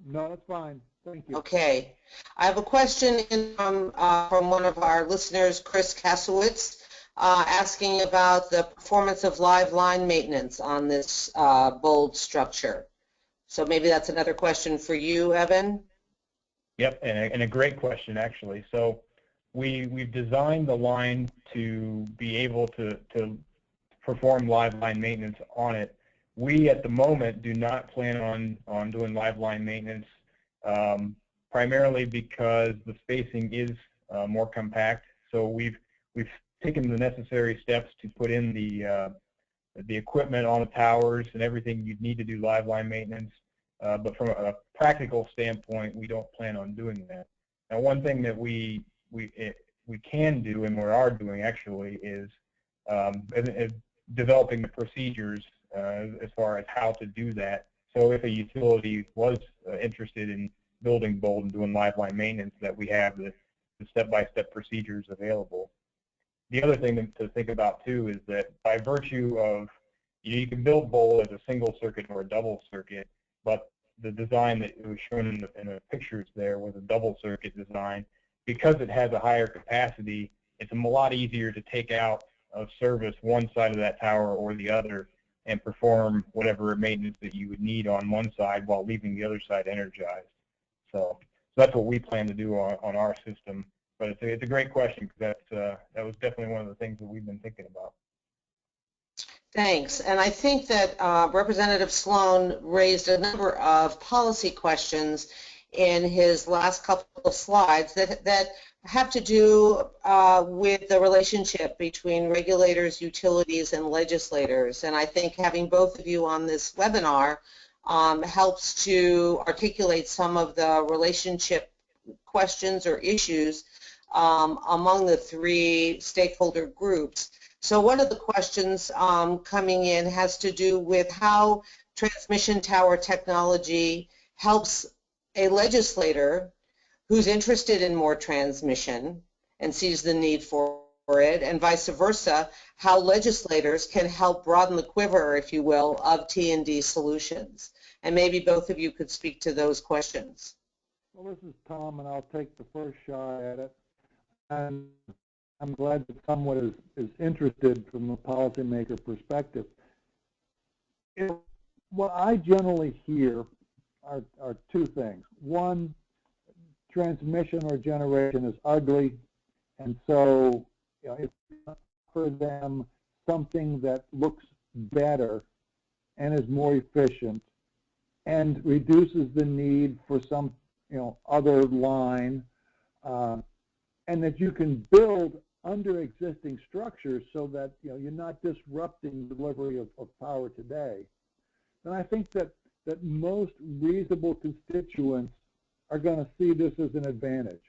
Speaker 3: No, that's fine. Thank you.
Speaker 2: Okay. I have a question from one of our listeners, Chris Kasowitz, asking about the performance of live line maintenance on this bold structure. So maybe that's another question for you, Evan.
Speaker 4: Yep, and a great question, actually. So we've designed the line to be able to perform live line maintenance on it. We, at the moment, do not plan on doing live line maintenance, primarily because the spacing is more compact. So we've taken the necessary steps to put in the equipment on the towers and everything you'd need to do live line maintenance. But from a practical standpoint, we don't plan on doing that. Now, one thing that we can do, and we are doing actually, is developing the procedures as far as how to do that. So if a utility was interested in building bold and doing live line maintenance, that we have the step-by-step procedures available. The other thing to think about too is that by virtue of, you can build bold as a single circuit or a double circuit, but the design that was shown in the pictures there was a double circuit design. Because it has a higher capacity, it's a lot easier to take out of service one side of that tower or the other and perform whatever maintenance that you would need on one side while leaving the other side energized. So that's what we plan to do on our system. But it's a great question, because that was definitely one of the things that we've been thinking about.
Speaker 2: Thanks. And I think that Representative Sloan raised a number of policy questions in his last couple of slides that have to do with the relationship between regulators, utilities, and legislators. And I think having both of you on this webinar helps to articulate some of the relationship questions or issues among the three stakeholder groups. So one of the questions coming in has to do with how transmission tower technology helps a legislator who's interested in more transmission and sees the need for it, and vice versa, how legislators can help broaden the quiver, if you will, of T&D solutions. And maybe both of you could speak to those questions.
Speaker 3: Well, this is Tom, and I'll take the first shot at it. And I'm glad that someone is interested from a policymaker perspective. What I generally hear are two things. One, transmission or generation is ugly, and so if you offer them something that looks better and is more efficient and reduces the need for some other line, and that you can build under existing structures so that you're not disrupting the delivery of power today, then I think that most reasonable constituents are going to see this as an advantage.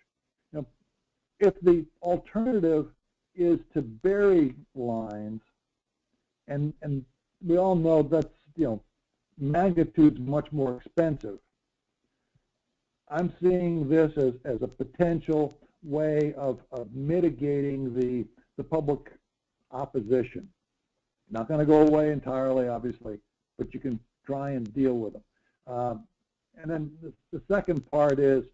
Speaker 3: If the alternative is to bury lines, and we all know that's magnitude's much more expensive. I'm seeing this as a potential way of mitigating the public opposition. Not going to go away entirely, obviously, but you can try and deal with them. And then the second part is,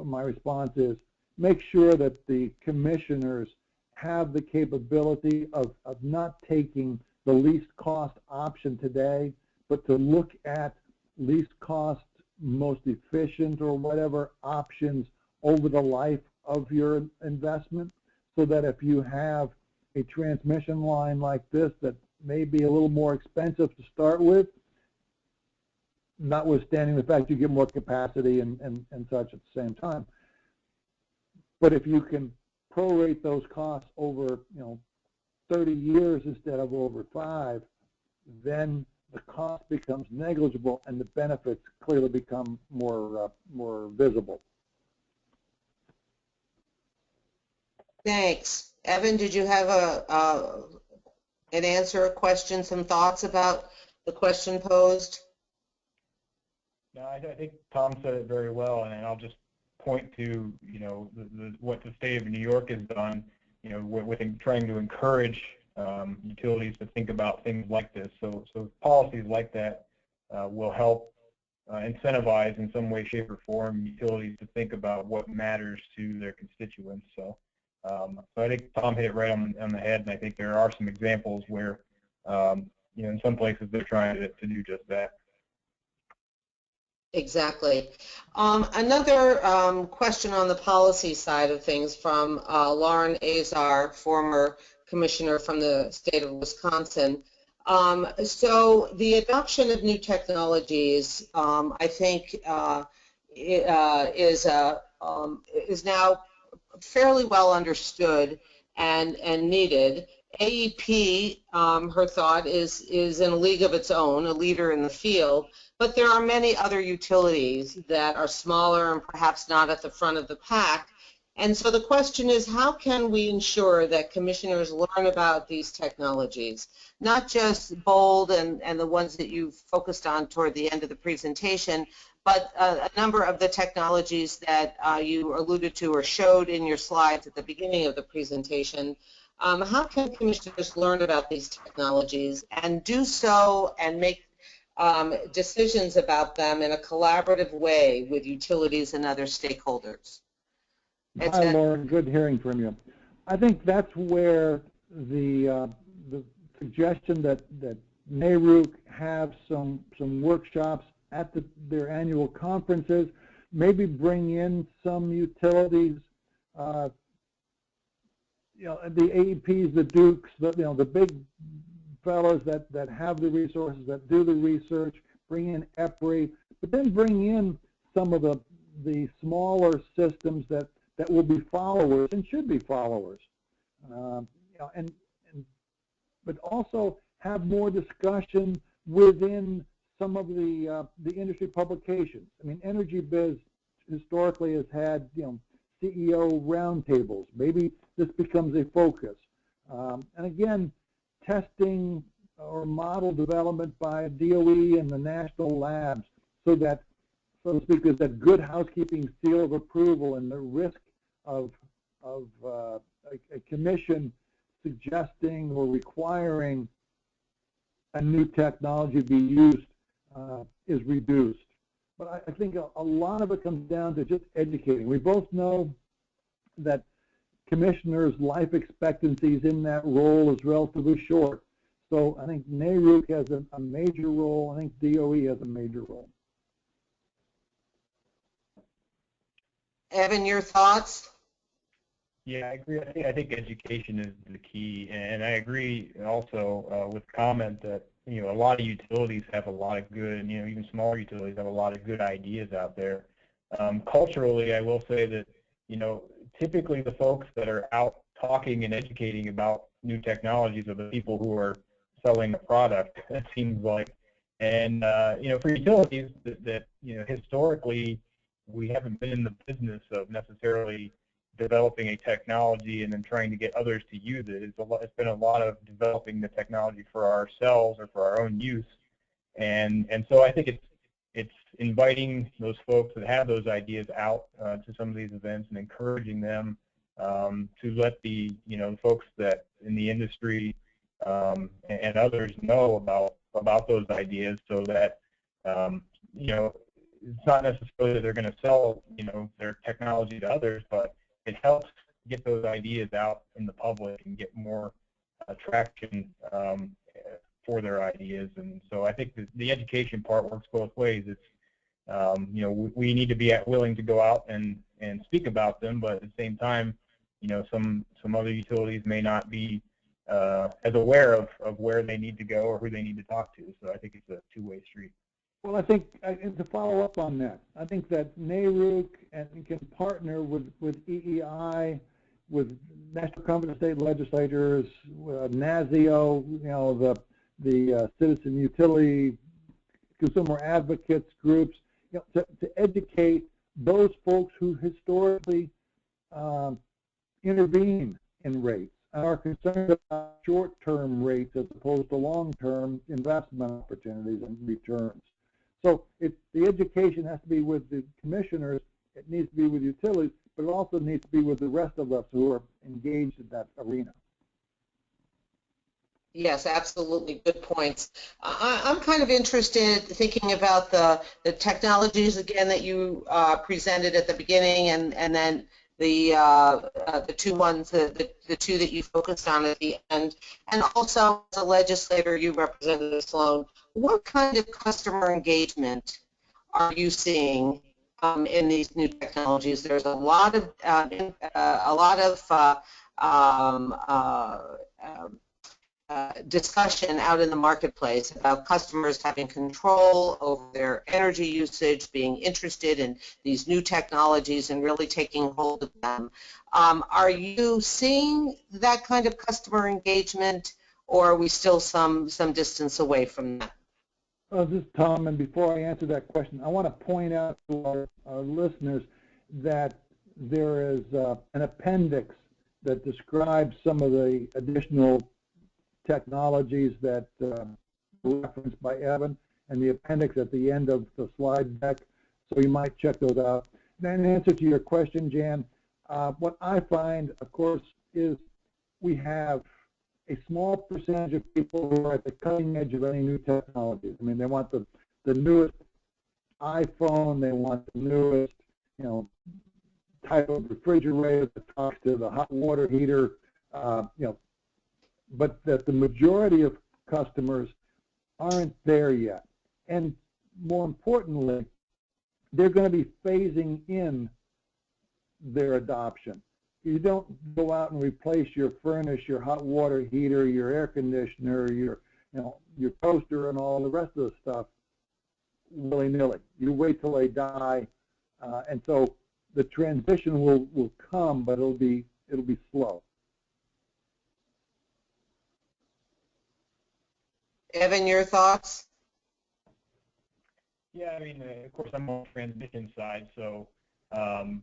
Speaker 3: my response is, make sure that the commissioners have the capability of not taking the least cost option today, but to look at least cost, most efficient, or whatever options over the life of your investment, so that if you have a transmission line like this that may be a little more expensive to start with, notwithstanding the fact you get more capacity and such at the same time. But if you can prorate those costs over 30 years instead of over 5, then the cost becomes negligible and the benefits clearly become more visible.
Speaker 2: Thanks. Evan, did you have an answer, a question, some thoughts about the question posed?
Speaker 4: No, I think Tom said it very well, and I'll just point to what the state of New York has done, with trying to encourage utilities to think about things like this. So policies like that will help incentivize in some way, shape, or form utilities to think about what matters to their constituents. So I think Tom hit it right on the head, and I think there are some examples where in some places they're trying to do just that.
Speaker 2: Exactly. Another question on the policy side of things from Lauren Azar, former commissioner from the state of Wisconsin. So the adoption of new technologies, I think, is now fairly well understood and needed. AEP, her thought, is in a league of its own, a leader in the field, but there are many other utilities that are smaller and perhaps not at the front of the pack. And so the question is, how can we ensure that commissioners learn about these technologies, not just BOLD and the ones that you focused on toward the end of the presentation, but a number of the technologies that you alluded to or showed in your slides at the beginning of the presentation. How can commissioners learn about these technologies and do so and make decisions about them in a collaborative way with utilities and other stakeholders?
Speaker 3: Hi, Lauren. Good hearing from you. I think that's where the suggestion that NARUC have some workshops at their annual conferences, maybe bring in some utilities, the AEPs, the Dukes, the big fellows that have the resources, that do the research, bring in EPRI, but then bring in some of the smaller systems that will be followers and should be followers, but also have more discussion within some of the industry publications. I mean, Energy Biz historically has had CEO roundtables. Maybe this becomes a focus, and again, testing or model development by DOE and the national labs, so that, so to speak, is that good housekeeping seal of approval, and the risk of a commission suggesting or requiring a new technology be used is reduced. But I think a lot of it comes down to just educating. We both know that commissioners' life expectancies in that role is relatively short. So I think NARUC has a major role. I think DOE has a major role.
Speaker 2: Evan, your thoughts?
Speaker 4: Yeah, I agree. I think education is the key, and I agree also with the comment that a lot of utilities have a lot of good, even smaller utilities have a lot of good ideas out there. Culturally, I will say that typically the folks that are out talking and educating about new technologies are the people who are selling the product. It seems like, and for utilities that historically we haven't been in the business of necessarily developing a technology and then trying to get others to use it. It's been a lot of developing the technology for ourselves or for our own use, and so I think it's inviting those folks that have those ideas out to some of these events and encouraging them to let the folks that in the industry and others know about those ideas, so that it's not necessarily that they're going to sell their technology to others, but it helps get those ideas out in the public and get more traction for their ideas. And so I think the education part works both ways. It's we need to be willing to go out and speak about them, but at the same time, some other utilities may not be as aware of where they need to go or who they need to talk to. So I think it's a two-way street.
Speaker 3: Well, I think, to follow up on that, I think that NARUC can partner with EEI, with National Conference of State Legislators, NASIO, the Citizen Utility, Consumer Advocates groups, to educate those folks who historically intervene in rates and are concerned about short-term rates as opposed to long-term investment opportunities and returns. So the education has to be with the commissioners, it needs to be with utilities, but it also needs to be with the rest of us who are engaged in that arena.
Speaker 2: Yes, absolutely. Good points. I'm kind of interested thinking about the technologies again that you presented at the beginning, and then the two ones, the two that you focused on at the end, and also as a legislator, you, Representative Sloan, what kind of customer engagement are you seeing in these new technologies? There's a lot of discussion out in the marketplace about customers having control over their energy usage, being interested in these new technologies and really taking hold of them. Are you seeing that kind of customer engagement, or are we still some distance away from that?
Speaker 3: This is Tom, and before I answer that question, I want to point out to our listeners that there is an appendix that describes some of the additional technologies that were referenced by Evan, and the appendix at the end of the slide deck, so you might check those out. Then in answer to your question, Jan, what I find, of course, is we have a small percentage of people who are at the cutting edge of any new technologies. I mean, they want the newest iPhone, they want the newest, type of refrigerator that talks to the hot water heater, but that the majority of customers aren't there yet. And more importantly, they're going to be phasing in their adoption. You don't go out and replace your furnace, your hot water heater, your air conditioner, your toaster, and all the rest of the stuff willy-nilly. You wait till they die, and so the transition will come, but it'll be slow.
Speaker 2: Evan, your thoughts?
Speaker 4: Yeah, I mean, of course, I'm on the transmission side, so the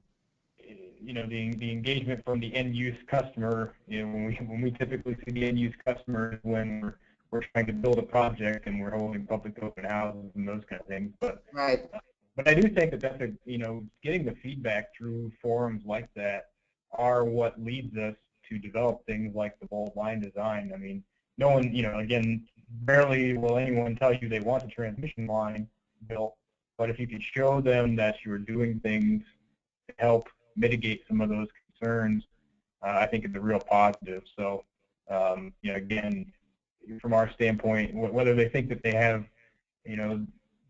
Speaker 4: engagement from the end-use customer, when we typically see the end-use customer when we're trying to build a project and we're holding public open houses and those kind of things. But
Speaker 2: right.
Speaker 4: But I do think that's getting the feedback through forums like that are what leads us to develop things like the bold line design. I mean, no one, again, rarely will anyone tell you they want a transmission line built, but if you could show them that you're doing things to help mitigate some of those concerns, I think it's a real positive. So, again, from our standpoint, whether they think that they have,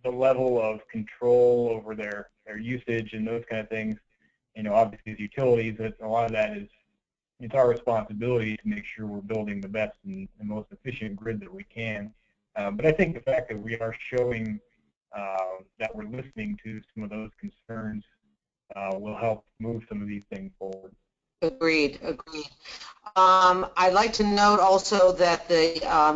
Speaker 4: the level of control over their usage and those kind of things, obviously as utilities, a lot of that is, it's our responsibility to make sure we're building the best and most efficient grid that we can. But I think the fact that we are showing that we're listening to some of those concerns will help move some of these things forward.
Speaker 2: Agreed. I'd like to note also that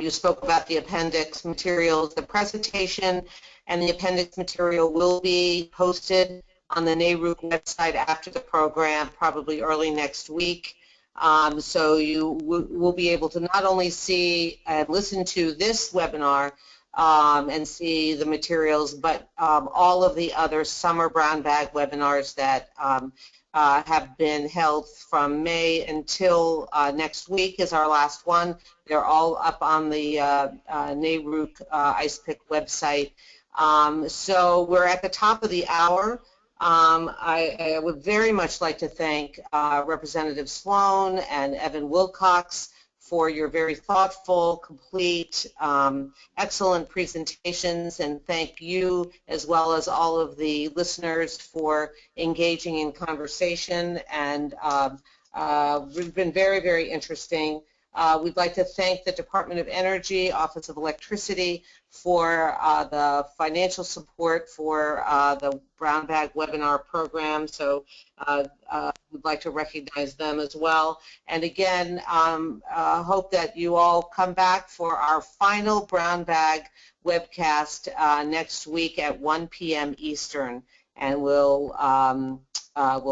Speaker 2: you spoke about the appendix materials. The presentation and the appendix material will be posted on the NARUC website after the program, probably early next week. So you will be able to not only see and listen to this webinar and see the materials, but all of the other summer brown bag webinars that have been held from May until next week is our last one. They're all up on the NARUC ICEPIC website. So we're at the top of the hour. I would very much like to thank Representative Sloan and Evan Wilcox for your very thoughtful, complete, excellent presentations, and thank you as well as all of the listeners for engaging in conversation, and it's been very, very interesting. We'd like to thank the Department of Energy, Office of Electricity, for the financial support for the Brown Bag webinar program. So we'd like to recognize them as well. And again, hope that you all come back for our final Brown Bag webcast next week at 1 p.m. Eastern, and we'll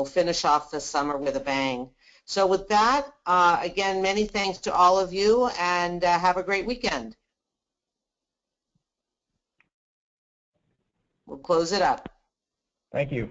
Speaker 2: finish off the summer with a bang. So with that, again, many thanks to all of you, and have a great weekend. We'll close it up.
Speaker 4: Thank you.